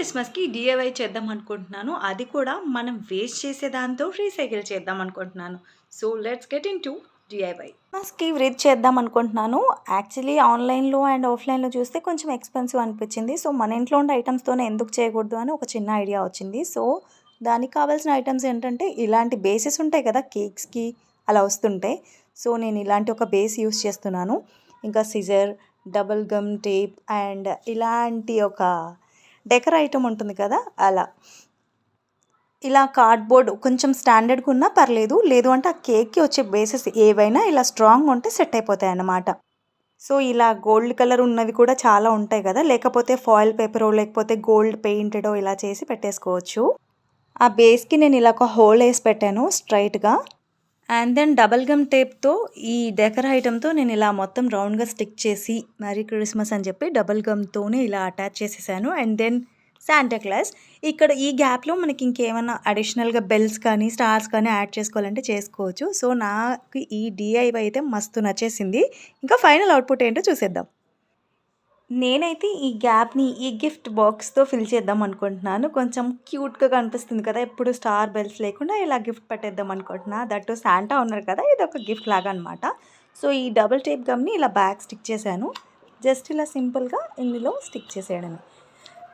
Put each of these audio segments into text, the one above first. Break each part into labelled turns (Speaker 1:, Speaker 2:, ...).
Speaker 1: క్రిస్మస్‌కి డీఐవై చేద్దాం అనుకుంటున్నాను. అది కూడా మనం వేస్ట్ చేసే దాంతో రీసైకిల్ చేద్దాం అనుకుంటున్నాను. So, let's get into DIY. క్రిస్మస్‌కి వ్రిత్ చేద్దాం అనుకుంటున్నాను. యాక్చువల్లీ ఆన్‌లైన్‌లో అండ్ ఆఫ్‌లైన్‌లో చూస్తే కొంచెం ఎక్స్‌పెన్సివ్ అనిపించింది. సో, మన ఇంట్లో ఉండే ఐటెమ్స్‌తోనే ఎందుకు చేయకూడదు అని ఒక చిన్న ఐడియా వచ్చింది. సో, దానికి కావాల్సిన ఐటెమ్స్ ఏంటంటే ఇలాంటి బేసెస్ ఉంటాయి కదా! కేక్స్‌కి అలా వస్తుంటాయి. సో, నేను ఇలాంటి ఒక బేస్ యూజ్ చేస్తున్నాను. ఇంకా scissor, double gum tape and ఇలాంటి ఒక డెకర్ ఐటమ్ ఉంటుంది కదా! అలా. ఇలా కార్డ్‌బోర్డ్ కొంచెం స్టాండర్డ్‌గా ఉన్నా పర్లేదు. లేదు అంటే ఆ కేక్‌కి వచ్చే బేసెస్ ఏవైనా ఇలా స్ట్రాంగ్‌గా ఉంటే సెట్ అయిపోతాయన్నమాట. సో, ఇలా గోల్డ్ కలర్ ఉన్నవి కూడా చాలా ఉంటాయి కదా! లేకపోతే ఫాయిల్ పేపరో లేకపోతే గోల్డ్ పెయింటెడో ఇలా చేసి పెట్టేసుకోవచ్చు. ఆ బేస్‌కి నేను ఇలా ఒక హోల్ ఏసి పెట్టాను స్ట్రెయిట్‌గా. అండ్ దెన్ డబుల్ గమ్ టేప్‌తో ఈ డెకర్ ఐటెమ్‌తో నేను ఇలా మొత్తం రౌండ్‌గా స్టిక్ చేసి మెరీ క్రిస్మస్ అని చెప్పి డబుల్ గమ్‌తోనే ఇలా అటాచ్ చేసేసాను. And then Santa Claus. ఇక్కడ ఈ గ్యాప్‌లో మనకి ఇంకేమన్నా అడిషనల్‌గా బెల్స్ కానీ, స్టార్స్ కానీ యాడ్ చేసుకోవాలంటే చేసుకోవచ్చు. సో, నాకు ఈ డీఐవై అయితే మస్తు నచ్చేసింది. ఇంకా ఫైనల్ అవుట్‌పుట్ ఏంటో చూసేద్దాం. నేనైతే ఈ గ్యాప్‌ని ఈ గిఫ్ట్ బాక్స్‌తో ఫిల్ చేద్దాం అనుకుంటున్నాను. కొంచెం క్యూట్‌గా కనిపిస్తుంది కదా! ఎప్పుడు స్టార్ బెల్స్ లేకుండా ఇలా గిఫ్ట్ పెట్టేద్దాం అనుకుంటున్నా. దట్ శాంటా ఉన్నారు కదా! ఇదొక గిఫ్ట్ లాగా అనమాట. సో, ఈ డబుల్ టేప్ గమ్‌ని ఇలా బ్యాక్ స్టిక్ చేశాను. జస్ట్ ఇలా సింపుల్‌గా ఇందులో స్టిక్ చేసేయడమే.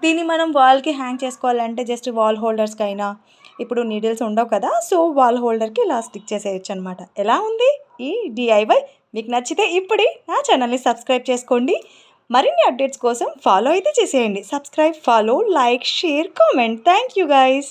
Speaker 1: దీన్ని మనం వాల్‌కి హ్యాంగ్ చేసుకోవాలంటే జస్ట్ వాల్ హోల్డర్స్‌కైనా ఇప్పుడు నీడిల్స్ ఉండవు కదా! సో, వాల్ హోల్డర్‌కి ఇలా స్టిక్ చేసేయొచ్చనమాట. ఎలా ఉంది ఈ డీఐవై? మీకు నచ్చితే ఇప్పుడే నా ఛానల్‌ని సబ్స్క్రైబ్ చేసుకోండి. మరిన్ని అప్డేట్స్ కోసం ఫాలో అయితే చేసేయండి. Subscribe, follow, like, share, comment. Thank you guys.